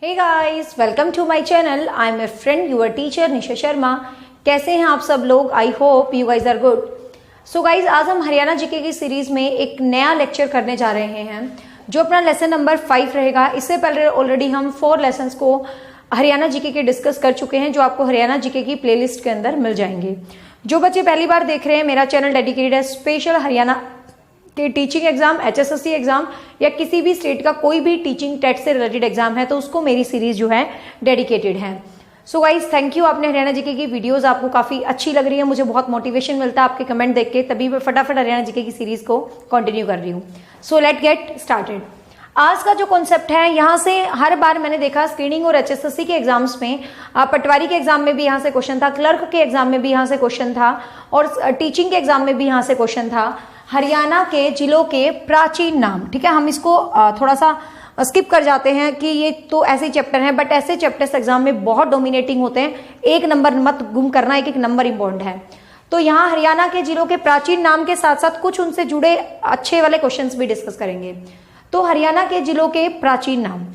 Hey guys, welcome to my channel. I am a friend your teacher Nisha Sharma. कैसे हैं आप सब लोग? I hope you guys are good. So guys, आज हम हरियाणा जीके की सीरीज में एक नया लेक्चर करने जा रहे हैं जो अपना लेसन नंबर 5 रहेगा। इससे पहले ऑलरेडी हम 4 लेसन्स को हरियाणा जीके के डिस्कस कर चुके हैं जो आपको हरियाणा जीके की प्लेलिस्ट के अंदर मिल जाएंगे। जो बच्चे पहली बार देख रहे हैं, मेरा चैनल डेडिकेटेड है स्पेशल हरियाणा के टीचिंग एग्जाम, HSSC एग्जाम या किसी भी स्टेट का कोई भी टीचिंग टेट से रिलेटेड एग्जाम है तो उसको मेरी सीरीज जो है डेडिकेटेड है। So guys, thank you. आपने हरियाणा जीके की वीडियोस आपको काफी अच्छी लग रही है, मुझे बहुत मोटिवेशन मिलता है आपके कमेंट देख के, तभी मैं फटाफट हरियाणा जीके की सीरीज को कंटिन्यू कर रही हूँ। So let get started. आज का जो कॉन्सेप्ट है, यहाँ से हर बार मैंने देखा स्क्रीनिंग और HSSC के एग्जाम्स में, पटवारी के एग्जाम में भी यहाँ से क्वेश्चन था, क्लर्क के एग्जाम में भी यहाँ से क्वेश्चन था और टीचिंग के एग्जाम में भी यहाँ से क्वेश्चन था। हरियाणा के जिलों के प्राचीन नाम, ठीक है, हम इसको थोड़ा सा स्किप कर जाते हैं कि ये तो ऐसे चैप्टर हैं, बट ऐसे चैप्टर्स एग्जाम में बहुत डोमिनेटिंग होते हैं। एक नंबर मत गुम करना, एक एक नंबर इंपॉर्टेंट है। तो यहाँ हरियाणा के जिलों के प्राचीन नाम के साथ साथ कुछ उनसे जुड़े अच्छे वाले क्वेश्चंस भी डिस्कस करेंगे। तो हरियाणा के जिलों के प्राचीन नाम,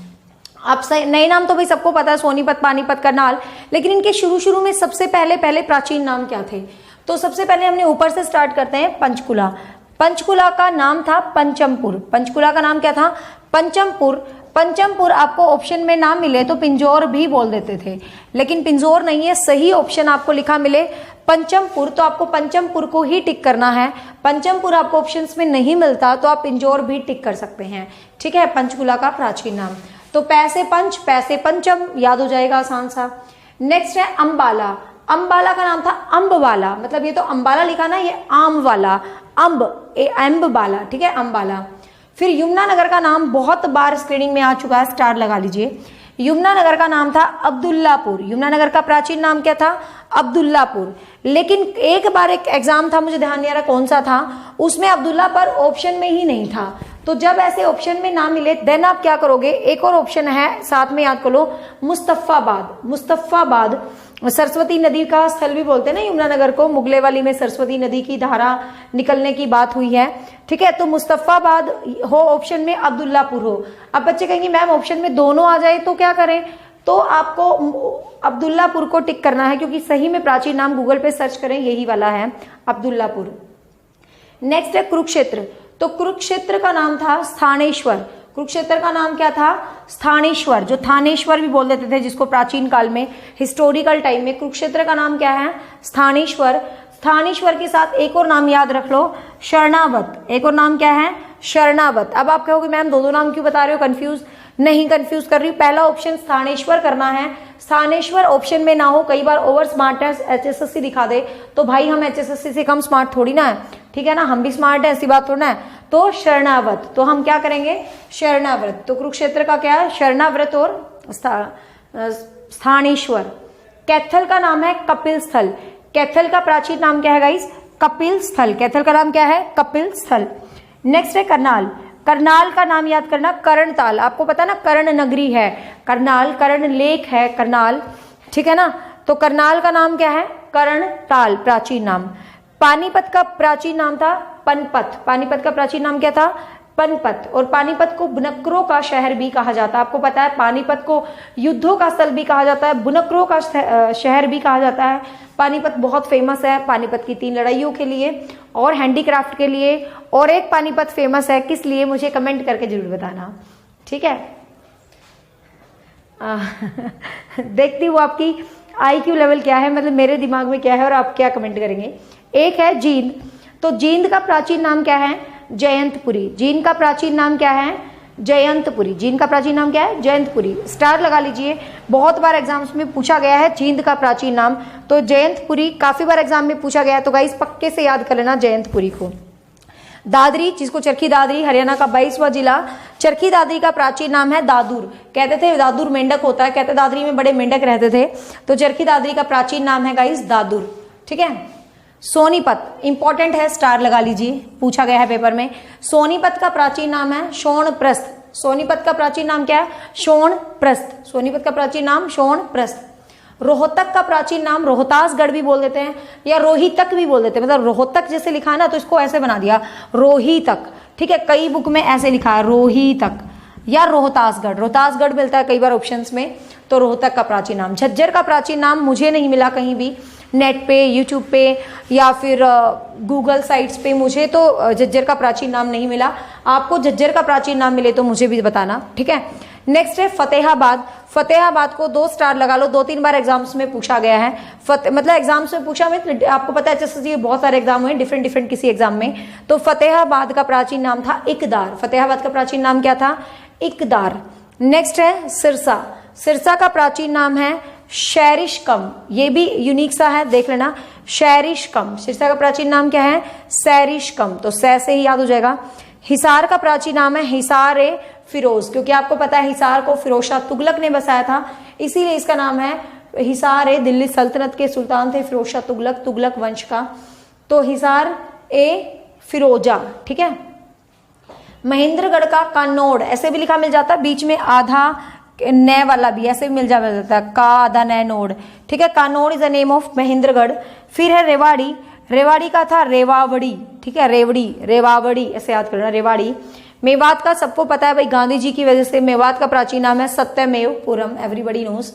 आप नए नाम तो भाई सबको पता है, सोनीपत, पानीपत, करनाल, लेकिन इनके शुरू में सबसे पहले प्राचीन नाम क्या थे? तो सबसे पहले हमने ऊपर से स्टार्ट करते हैं। पंचकुला। पंचकुला का नाम था पंचमपुर। पंचकुला का नाम क्या था? पंचमपुर। पंचमपुर आपको ऑप्शन में ना मिले तो पिंजौर भी बोल देते थे, लेकिन पिंजौर नहीं है, सही ऑप्शन आपको लिखा मिले पंचमपुर, तो आपको पंचमपुर को ही टिक करना है। पंचमपुर आपको ऑप्शंस में नहीं मिलता तो आप पिंजौर भी टिक कर सकते हैं, ठीक है। पंचकुला का प्राचीन नाम, तो पैसे पंच, पैसे पंचम, याद हो जाएगा आसान सा। नेक्स्ट है अंबाला। अंबाला का नाम था अम्बवाला, मतलब ये तो अंबाला लिखा ना, ये आम वाला, अम्बवाला, ठीक है, अंबाला। फिर यमुनानगर का नाम बहुत बार स्क्रीनिंग में आ चुका है, स्टार लगा लीजिए। यमुनानगर का नाम था अब्दुल्लापुर। यमुनानगर का प्राचीन नाम क्या था? अब्दुल्लापुर। लेकिन एक बार एक एग्जाम था, मुझे ध्यान नहीं आ रहा कौन सा था, उसमें अब्दुल्ला पर ऑप्शन में ही नहीं था। तो जब ऐसे ऑप्शन में ना मिले देन आप क्या करोगे? एक और ऑप्शन है, साथ में याद कर लो, मुस्तफाबाद। मुस्तफाबाद सरस्वती नदी का स्थल भी बोलते हैं ना यमुनानगर को, मुगले वाली में सरस्वती नदी की धारा निकलने की बात हुई है, ठीक है। तो मुस्तफाबाद हो ऑप्शन में, अब्दुल्लापुर हो। अब बच्चे कहेंगे मैम ऑप्शन में दोनों आ जाए तो क्या करें? तो आपको अब्दुल्लापुर को टिक करना है, क्योंकि सही में प्राचीन नाम गूगल पे सर्च करें, यही वाला है, अब्दुल्लापुर। नेक्स्ट है कुरुक्षेत्र। तो कुरुक्षेत्र का नाम था स्थानेश्वर। कुरुक्षेत्र का नाम क्या था? स्थानेश्वर, जो थानेश्वर भी बोल देते थे जिसको प्राचीन काल में, हिस्टोरिकल टाइम में। कुरुक्षेत्र का नाम क्या है? स्थानेश्वर। स्थानेश्वर के साथ एक और नाम याद रख लो, शरणावत। एक और नाम क्या है? शरणावत। अब आप कहोगे मैम दो नाम क्यों बता रहे हो, कंफ्यूज? नहीं कंफ्यूज कर रही हूँ, पहला ऑप्शन स्थानेश्वर करना है। स्थानेश्वर ऑप्शन में ना हो, कई बार ओवर स्मार्टनेस HSSC दिखा दे तो भाई हम HSSC से कम स्मार्ट थोड़ी ना है, ठीक है ना, हम भी स्मार्ट है, ऐसी बात थोड़ा है। तो शरणावत, तो हम क्या करेंगे? शरणाव्रत। तो कुरुक्षेत्र का क्या है? शरणाव्रत और स्थानेश्वर। कैथल का नाम है कपिल स्थल। कैथल का प्राचीन नाम क्या है गाइस? कपिल स्थल। कैथल का नाम क्या है? कपिल स्थल। नेक्स्ट है करनाल। करनाल का नाम याद करना, कर्णताल। आपको पता ना, कर्ण नगरी है करनाल, कर्ण लेक है करनाल, ठीक है ना। तो करनाल का नाम क्या है? कर्णताल, प्राचीन नाम। पानीपत का प्राचीन नाम था पनपत। पानीपत का प्राचीन नाम क्या था? पनपत। और पानीपत को बुनकरों का शहर भी कहा जाता है। आपको पता है पानीपत को युद्धों का स्थल भी कहा जाता है, बुनकरों का शहर भी कहा जाता है। पानीपत बहुत फेमस है पानीपत की 3 लड़ाइयों के लिए और हैंडीक्राफ्ट के लिए। और एक पानीपत फेमस है किस लिए, मुझे कमेंट करके जरूर बताना, ठीक है। देखती हूँ आपकी IQ लेवल क्या है, मतलब मेरे दिमाग में क्या है और आप क्या कमेंट करेंगे। एक है जींद। तो जींद का प्राचीन नाम क्या है? जयंतपुरी। जींद का प्राचीन नाम क्या है? जयंतपुरी। जींद का प्राचीन नाम क्या है? जयंतपुरी। स्टार लगा लीजिए, बहुत बार एग्जाम्स में पूछा गया है जींद का प्राचीन नाम, तो जयंतपुरी काफी बार एग्जाम में पूछा गया है, तो गाइस पक्के से याद कर लेना जयंतपुरी को। दादरी, जिसको चरखी दादरी, हरियाणा का 22वां जिला। चरखी दादरी का प्राचीन नाम है दादुर। कहते थे दादुर मेंढक होता है, कहते दादरी में बड़े मेंढक रहते थे, तो चरखी दादरी का प्राचीन नाम है गाइस दादुर, ठीक है। सोनीपत इंपॉर्टेंट है, स्टार लगा लीजिए, पूछा गया है पेपर में। सोनीपत का प्राचीन नाम है शोणप्रस्थ। सोनीपत का प्राचीन नाम क्या है? शोणप्रस्थ। सोनीपत का प्राचीन नाम शोणप्रस्थ। रोहतक का प्राचीन नाम रोहतासगढ़ भी बोल देते हैं या रोहितक भी बोल देते हैं, मतलब रोहतक जैसे लिखा है ना तो इसको ऐसे बना दिया रोहितक, ठीक है। कई बुक में ऐसे लिखा है रोहितक। या रोहतासगढ़, रोहतासगढ़ मिलता है कई बार ऑप्शंस में, तो रोहतक का प्राचीन नाम। झज्जर का प्राचीन नाम मुझे नहीं मिला कहीं भी, नेट पे, यूट्यूब पे या फिर गूगल साइट्स पे, मुझे तो झज्जर का प्राचीन नाम नहीं मिला। आपको झज्जर का प्राचीन नाम मिले तो मुझे भी बताना, ठीक है। नेक्स्ट है फतेहाबाद। फतेहाबाद को 2 स्टार लगा लो, 2-3 बार एग्जाम्स में पूछा गया है। मतलब एग्जाम्स में पूछा, मतलब आपको पता है जैसे बहुत सारे एग्जाम हुए डिफरेंट किसी एग्जाम में। तो फतेहाबाद का प्राचीन नाम था इकदार। फतेहाबाद का प्राचीन नाम क्या था? इकदार। नेक्स्ट है सिरसा। सिरसा का प्राचीन नाम है शैरिशकम। ये भी यूनिक सा है, देख लेना, शैरिशकम। सिरसा का प्राचीन नाम क्या है? सैरिशकम। तो सै से ही याद हो जाएगा। हिसार का प्राचीन नाम है हिसार ए फिरोज, क्योंकि आपको पता है हिसार को फिरोज शाह तुगलक ने बसाया था, इसीलिए इसका नाम है हिसार ए। दिल्ली सल्तनत के सुल्तान थे फिरोज शाह तुगलक, तुगलक वंश का, तो हिसार ए फिरोजा, ठीक है। महेंद्रगढ़ का कानोड़, ऐसे भी लिखा मिल जाता है, बीच में आधा नए वाला भी ऐसे भी मिल जाता है, का आधा नए नोड, ठीक है। Kanod is the name of Mahendragarh. फिर है रेवाड़ी। रेवाड़ी का था रेवावड़ी, ठीक है, रेवड़ी, रेवावड़ी ऐसे याद करना, रेवाड़ी। मेवात का सबको पता है भाई, गांधी जी की वजह से मेवात का प्राचीन नाम है सत्यमेवपुरम, एवरीबडी नोस।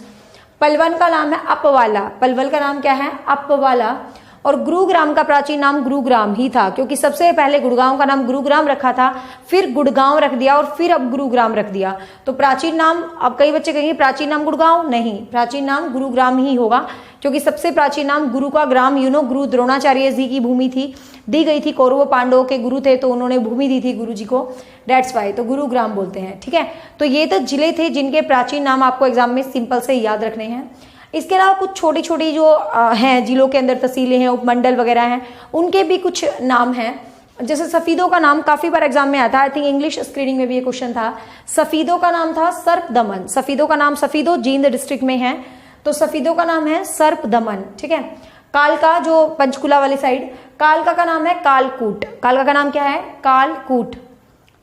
पलवल का नाम है अपवाला। पलवल का नाम क्या है? अपवाला। और गुरुग्राम का प्राचीन नाम गुरुग्राम ही था, क्योंकि सबसे पहले गुड़गांव का नाम गुरुग्राम रखा था, फिर गुड़गांव रख दिया और फिर अब गुरुग्राम रख दिया। तो प्राचीन नाम, अब कई बच्चे कहेंगे प्राचीन नाम गुड़गांव, नहीं, प्राचीन नाम गुरुग्राम ही होगा, क्योंकि सबसे प्राचीन नाम गुरु का ग्राम, गुरु द्रोणाचार्य जी की भूमि थी, दी गई थी, कौरव पांडवों के गुरु थे तो उन्होंने भूमि दी थी गुरु जी को, डेट्स वाई, तो गुरुग्राम बोलते हैं, ठीक है। तो ये तो जिले थे जिनके प्राचीन नाम आपको एग्जाम में सिंपल से याद रखने हैं। इसके अलावा कुछ छोटी छोटी जो हैं जिलों के अंदर, तहसीलें हैं, उपमंडल वगैरह हैं, उनके भी कुछ नाम हैं। जैसे सफीदों का नाम काफी बार एग्जाम में आता है, आई थिंक इंग्लिश स्क्रीनिंग में भी ये क्वेश्चन था। सफीदों का नाम था सर्प दमन। सफीदों का नाम, सफीदों जींद डिस्ट्रिक्ट में है, तो सफीदों का नाम है सर्प दमन, ठीक है। कालका जो पंचकुला वाली साइड, कालका का नाम है कालकूट। कालका का नाम क्या है? कालकूट।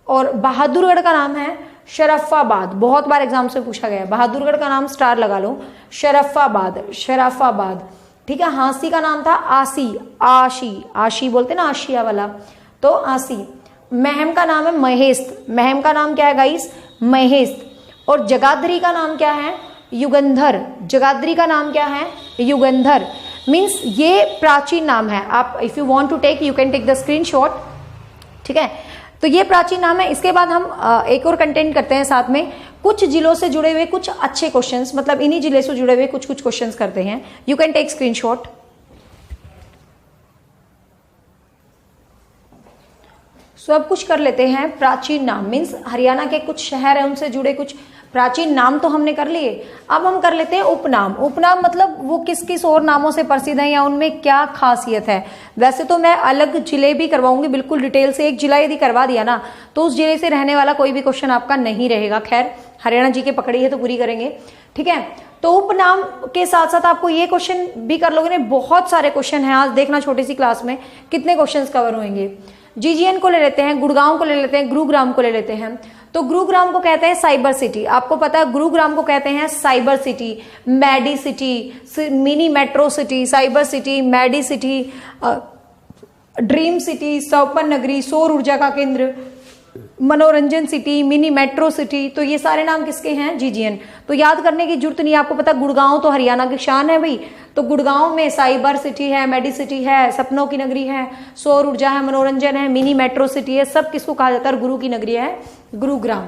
और बहादुरगढ़ का नाम है शरफाबाद, बहुत बार एग्जाम से पूछा गया है, बहादुरगढ़ का नाम स्टार लगा लो, शरफाबाद, शरफाबाद, ठीक है। हाँसी का नाम था आसी, आशी, आशी बोलते ना आशिया वाला, तो आसी। महम का नाम है महेस्त। महम का नाम क्या है गाइस? महेस्त। और जगाधरी का नाम क्या है? युगंधर। जगाधरी का नाम क्या है? युगंधर। मीन्स ये प्राचीन नाम है। आप if you want to take, you can take the screenshot, ठीक है। तो ये प्राचीन नाम है। इसके बाद हम एक और कंटेंट करते हैं साथ में, कुछ जिलों से जुड़े हुए कुछ अच्छे क्वेश्चंस, मतलब इन्हीं जिले से जुड़े हुए कुछ क्वेश्चंस करते हैं। You can take screenshot. सब कुछ कर लेते हैं। प्राचीन नाम मीन्स हरियाणा के कुछ शहर है उनसे जुड़े कुछ प्राचीन नाम तो हमने कर लिए, अब हम कर लेते हैं उपनाम। उपनाम मतलब वो किस किस और नामों से प्रसिद्ध है या उनमें क्या खासियत है। वैसे तो मैं अलग जिले भी करवाऊंगी बिल्कुल डिटेल से, एक जिला यदि करवा दिया ना तो उस जिले से रहने वाला कोई भी क्वेश्चन आपका नहीं रहेगा। खैर हरियाणा जी के पकड़ी है तो पूरी करेंगे, ठीक है। तो उपनाम के साथ साथ आपको ये क्वेश्चन भी कर लोगे, बहुत सारे क्वेश्चन है, आज देखना छोटी सी क्लास में कितने क्वेश्चन कवर होंगे। जीजीएन को ले लेते हैं, गुड़गांव को ले लेते हैं, गुरुग्राम को ले लेते हैं। तो गुरुग्राम को कहते हैं साइबर सिटी, आपको पता है गुरुग्राम को कहते हैं cyber city, medi city, mini metro city, cyber city, medi city, dream city, स्वप्न नगरी, सौर ऊर्जा का केंद्र, मनोरंजन सिटी, मिनी मेट्रो सिटी। तो ये सारे नाम किसके हैं? जीजीएन। तो याद करने की जरूरत नहीं, आपको पता गुड़गांव तो हरियाणा की शान है भाई, तो गुड़गांव में साइबर सिटी है, मेडी सिटी है, सपनों की नगरी है, सौर ऊर्जा है, मनोरंजन है, मिनी मेट्रो सिटी है, सब किसको कहा जाता है? गुरु की नगरी है गुरुग्राम।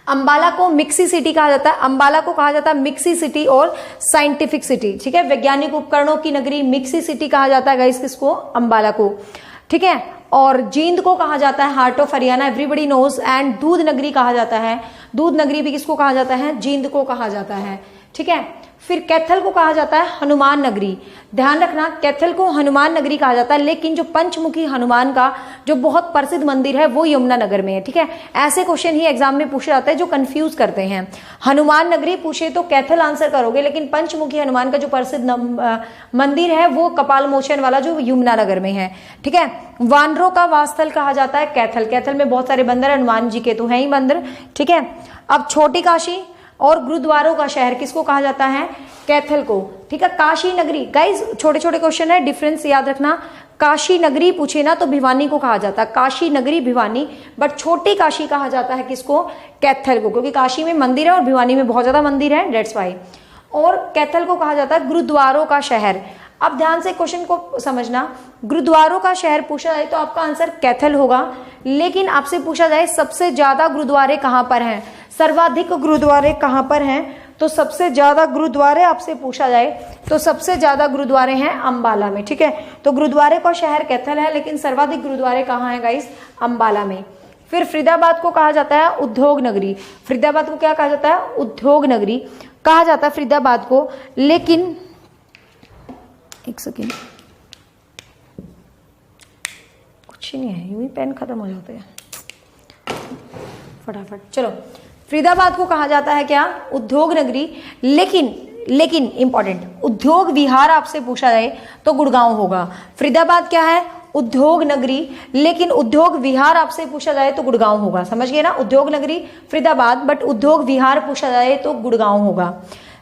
अंबाला को मिक्सी सिटी कहा जाता है, अंबाला को कहा जाता है मिक्सी सिटी और साइंटिफिक सिटी, ठीक है। वैज्ञानिक उपकरणों की नगरी मिक्सी सिटी कहा जाता है गाइस किसको? अंबाला को, ठीक है। और जींद को कहा जाता है heart of Haryana, everybody knows. And दूध नगरी कहा जाता है, दूध नगरी भी किसको कहा जाता है? जींद को कहा जाता है, ठीक है। फिर कैथल को कहा जाता है हनुमान नगरी। ध्यान रखना कैथल को हनुमान नगरी कहा जाता है, लेकिन जो पंचमुखी हनुमान का जो बहुत प्रसिद्ध मंदिर है वो यमुनानगर में है, ठीक है। ऐसे क्वेश्चन ही एग्जाम में पूछे जाते हैं जो कंफ्यूज करते हैं। हनुमान नगरी पूछे तो कैथल आंसर करोगे, लेकिन पंचमुखी हनुमान का जो प्रसिद्ध मंदिर है वो कपाल मोचन वाला जो यमुनानगर में है, ठीक है। वानरों का वासस्थल कहा जाता है कैथल। कैथल में बहुत सारे बंदर, हनुमान जी के तो है ही बंदर, ठीक है। अब छोटी काशी और गुरुद्वारों का शहर किसको कहा जाता है? कैथल को, ठीक है। काशी नगरी, गाइज छोटे छोटे क्वेश्चन है, डिफरेंस याद रखना। काशी नगरी पूछे ना तो भिवानी को कहा जाता है, काशी नगरी भिवानी, बट छोटी काशी कहा जाता है किसको? कैथल को, क्योंकि काशी में मंदिर है और भिवानी में बहुत ज्यादा मंदिर है, डेट्स वाई। और कैथल को कहा जाता है गुरुद्वारों का शहर। अब ध्यान से क्वेश्चन को समझना, गुरुद्वारों का शहर पूछा जाए तो आपका आंसर कैथल होगा, लेकिन आपसे पूछा जाए सबसे ज्यादा गुरुद्वारे कहां पर हैं, सर्वाधिक गुरुद्वारे कहां पर हैं, तो सबसे ज्यादा गुरुद्वारे आपसे पूछा जाए तो सबसे ज्यादा गुरुद्वारे हैं अंबाला में, ठीक है। तो गुरुद्वारे का शहर कैथल है, लेकिन सर्वाधिक गुरुद्वारे कहाँ हैं गाइस? अंबाला में। फिर फरीदाबाद को कहा जाता है उद्योग नगरी। फरीदाबाद को क्या कहा जाता है? उद्योग नगरी कहा जाता है फरीदाबाद को, लेकिन एक सेकेंड, कुछ ही नहीं है, यूं ही पेन खत्म हो जाते हैं फटाफट। चलो, फरीदाबाद को कहा जाता है क्या? उद्योग नगरी, लेकिन इंपॉर्टेंट, उद्योग विहार आपसे पूछा जाए तो गुड़गांव होगा। फरीदाबाद क्या है? उद्योग नगरी, लेकिन उद्योग विहार आपसे पूछा जाए तो गुड़गांव होगा। समझ गए ना? उद्योग नगरी फरीदाबाद, बट उद्योग विहार पूछा जाए तो गुड़गांव होगा।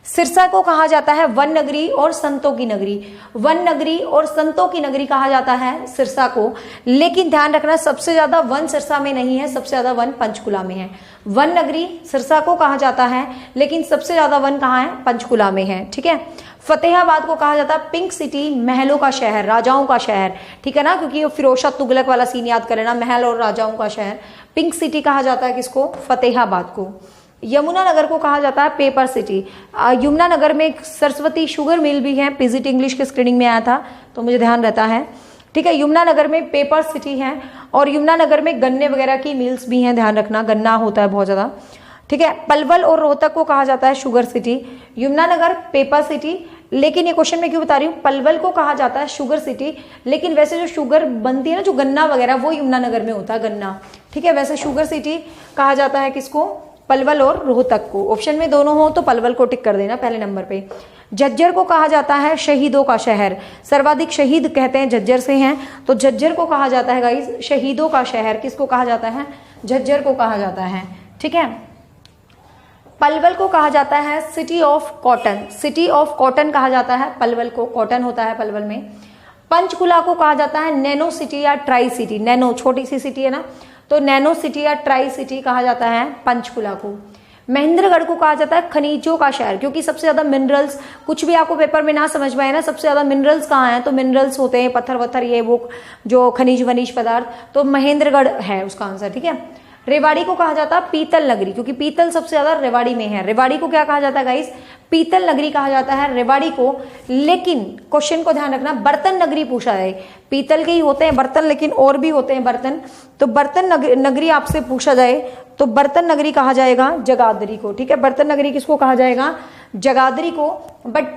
सिरसा को कहा जाता है वन नगरी और संतों की नगरी। वन नगरी और संतों की नगरी कहा जाता है सिरसा को, लेकिन ध्यान रखना सबसे ज्यादा वन सिरसा में नहीं है, सबसे ज्यादा वन पंचकुला में है। वन नगरी सिरसा को कहा जाता है, लेकिन सबसे ज्यादा वन कहाँ है? पंचकुला में है, ठीक है। फतेहाबाद को कहा जाता है पिंक सिटी, महलों का शहर, राजाओं का शहर, ठीक है ना, क्योंकि फिरोज शाह तुगलक वाला सीन याद कर लेना, महल और राजाओं का शहर। पिंक सिटी कहा जाता है किसको? फतेहाबाद को। यमुनानगर को कहा जाता है पेपर सिटी। यमुनानगर में एक सरस्वती शुगर मिल भी है, पीजीटी इंग्लिश के स्क्रीनिंग में आया था तो मुझे ध्यान रहता है, ठीक है। यमुनानगर में पेपर सिटी है, और यमुनानगर में गन्ने वगैरह की मिल्स भी हैं, ध्यान रखना, गन्ना होता है बहुत ज्यादा, ठीक है। पलवल और रोहतक को कहा जाता है sugar city. Yamunanagar paper city, लेकिन ये क्वेश्चन में क्यों बता रही हूँ, पलवल को कहा जाता है शुगर सिटी, लेकिन वैसे जो शुगर बनती है ना, जो गन्ना वगैरह, वो यमुनानगर में होता है गन्ना, ठीक है। वैसे शुगर सिटी कहा जाता है किसको? पलवल और रोहतक को। ऑप्शन में दोनों हो तो पलवल को टिक कर देना पहले नंबर पे। झज्जर को कहा जाता है शहीदों का शहर। सर्वाधिक शहीद कहते हैं झज्जर से हैं, तो झज्जर को कहा जाता है गाइस शहीदों का शहर। किसको कहा जाता है? झज्जर को कहा जाता है, ठीक है। पलवल को कहा जाता है city of cotton. City of cotton कहा जाता है पलवल को, कॉटन होता है पलवल में। पंचकुला को कहा जाता है नैनो सिटी या ट्राई सिटी। नैनो छोटी सी सिटी है ना, तो नैनो सिटी या ट्राई सिटी कहा जाता है पंचकुला को। महेंद्रगढ़ को कहा जाता है खनिजों का शहर, क्योंकि सबसे ज्यादा मिनरल्स, कुछ भी आपको पेपर में ना समझ में आए ना, सबसे ज्यादा मिनरल्स कहाँ हैं, तो मिनरल्स होते हैं पत्थर वत्थर, ये वो जो खनिज वनिज पदार्थ, तो महेंद्रगढ़ है उसका आंसर, ठीक है। रेवाड़ी को कहा जाता है पीतल नगरी, क्योंकि पीतल सबसे ज्यादा रेवाड़ी में है। रेवाड़ी को क्या कहा जाता है गाइस? पीतल नगरी कहा जाता है रेवाड़ी को, लेकिन क्वेश्चन को ध्यान रखना, बर्तन नगरी पूछा जाए। पीतल के ही होते हैं बर्तन, लेकिन और भी होते हैं बर्तन, तो बर्तन नगरी आपसे पूछा जाए तो बर्तन नगरी कहा जाएगा जगाधरी को, ठीक है। बर्तन नगरी किसको कहा जाएगा? जगाधरी को। बट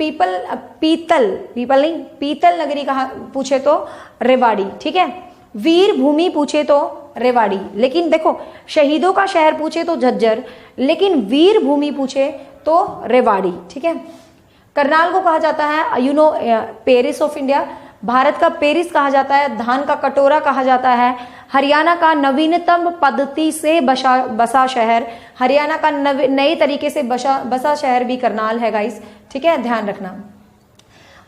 पीतल नगरी कहा पूछे तो रेवाड़ी, ठीक है। वीर भूमि पूछे तो रेवाड़ी, लेकिन देखो शहीदों का शहर पूछे तो झज्जर, लेकिन वीर भूमि पूछे तो रेवाड़ी, ठीक है। करनाल को कहा जाता है पेरिस ऑफ इंडिया। भारत का पेरिस कहा जाता है। धान का कटोरा कहा जाता है। हरियाणा का नवीनतम पद्धति से बसा शहर। हरियाणा का नए तरीके से बसा शहर भी करनाल है गाइस, ठीक है, ध्यान रखना।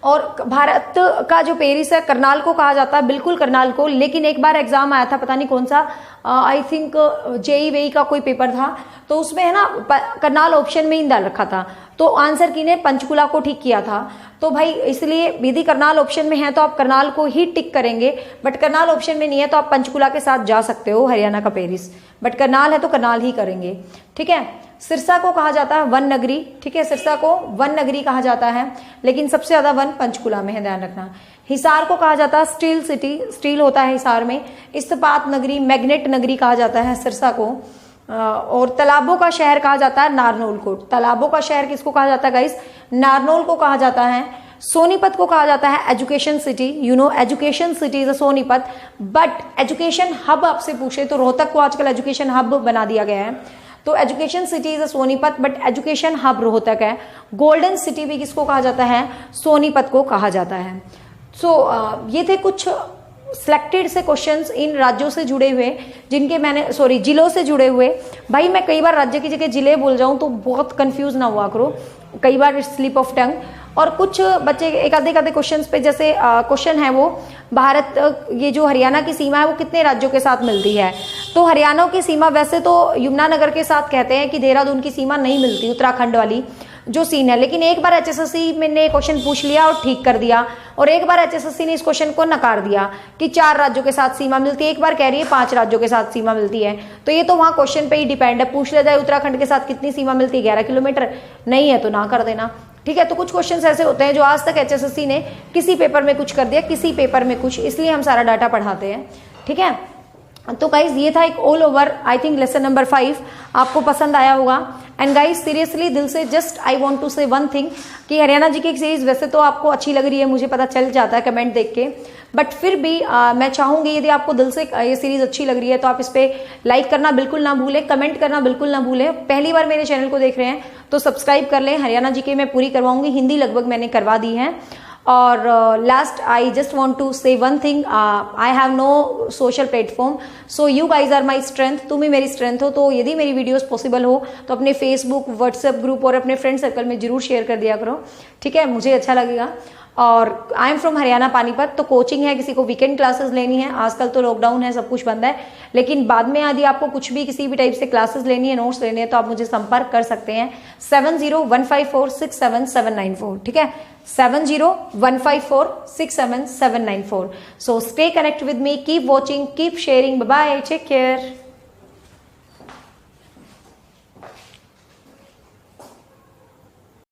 और भारत का जो पेरिस है, करनाल को कहा जाता है, बिल्कुल करनाल को, लेकिन एक बार एग्जाम आया था, पता नहीं कौन सा, आई थिंक जेई वेई का कोई पेपर था, तो उसमें है ना करनाल ऑप्शन में ही डाल रखा था, तो आंसर की ने पंचकुला को ठीक किया था। तो भाई इसलिए यदि करनाल ऑप्शन में है तो आप करनाल को ही टिक करेंगे, बट करनाल ऑप्शन में नहीं है तो आप पंचकुला के साथ जा सकते हो, हरियाणा का पेरिस, बट करनाल है तो करनाल ही करेंगे, ठीक है। सिरसा को कहा जाता है वन नगरी, ठीक है, सिरसा को वन नगरी कहा जाता है, लेकिन सबसे ज्यादा वन पंचकुला में है, ध्यान रखना। हिसार को कहा जाता है स्टील सिटी, स्टील होता है हिसार में। इस्पात नगरी, मैग्नेट नगरी कहा जाता है सिरसा को। और तालाबों का शहर कहा जाता है नारनौल को। तालाबों का शहर किसको कहा जाता है गाइस? नारनौल को कहा जाता है। सोनीपत को कहा जाता है education city, education city is Sonipat, but education hub आपसे पूछे तो रोहतक को आजकल एजुकेशन हब बना दिया गया है, तो education city is Sonipat, but education hub Rohtak है। गोल्डन सिटी भी किसको कहा जाता है? सोनीपत को कहा जाता है। ये थे कुछ सिलेक्टेड से क्वेश्चंस इन राज्यों से जुड़े हुए, जिलों से जुड़े हुए। भाई मैं कई बार राज्य की जगह जिले बोल जाऊं तो बहुत कंफ्यूज ना हुआ करो, कई बार स्लिप ऑफ टंग। और कुछ बच्चे एक आधे क्वेश्चंस पे, जैसे क्वेश्चन है वो भारत, ये जो हरियाणा की सीमा है वो कितने राज्यों के साथ मिलती है। तो हरियाणा की सीमा वैसे तो यमुनानगर के साथ कहते हैं कि देहरादून की सीमा नहीं मिलती, उत्तराखंड वाली जो सीन है। लेकिन एक बार HSSC में ने क्वेश्चन पूछ लिया और ठीक कर दिया, और एक बार HSSC ने इस क्वेश्चन को नकार दिया कि 4 राज्यों के साथ सीमा मिलती है, एक बार कह रही है 5 राज्यों के साथ सीमा मिलती है। तो ये तो वहाँ क्वेश्चन पे ही डिपेंड है। पूछ लिया जाए उत्तराखंड के साथ कितनी सीमा मिलती है, 11 किलोमीटर, नहीं है तो ना कर देना। ठीक है, तो कुछ क्वेश्चंस ऐसे होते हैं जो आज तक HSSC ने किसी पेपर में कुछ कर दिया, किसी पेपर में कुछ, इसलिए हम सारा डाटा पढ़ाते हैं। ठीक है, तो गाइज ये था एक all over I think lesson number 5, आपको पसंद आया होगा। एंड गाइज सीरियसली दिल से just I want to say one thing कि हरियाणा जी की सीरीज वैसे तो आपको अच्छी लग रही है, मुझे पता चल जाता है कमेंट देख के, बट फिर भी मैं चाहूंगी यदि आपको दिल से ये सीरीज अच्छी लग रही है तो आप इस पे लाइक करना बिल्कुल ना भूलें, कमेंट करना बिल्कुल ना भूलें। पहली बार मेरे चैनल को देख रहे हैं तो सब्सक्राइब कर लें। हरियाणा जी के मैं पूरी करवाऊंगी, हिंदी लगभग मैंने करवा दी है। और last I just want to say one thing, I have no social platform, so you guys are my strength, तुम ही मेरी स्ट्रेंथ हो। तो यदि मेरी वीडियोस पॉसिबल हो तो अपने फेसबुक, व्हाट्सएप ग्रुप और अपने फ्रेंड सर्कल में जरूर शेयर कर दिया करो। ठीक है, मुझे अच्छा लगेगा। और I am from Haryana Panipat, तो कोचिंग है, किसी को वीकेंड क्लासेस लेनी है, आजकल तो लॉकडाउन है, सब कुछ बंद है, लेकिन बाद में यदि आपको कुछ भी किसी भी टाइप से क्लासेस लेनी है, नोट्स लेने हैं, तो आप मुझे संपर्क कर सकते हैं 7015467794। ठीक है, 7015467794। So stay connect with me, keep watching, keep sharing, bye bye, take care.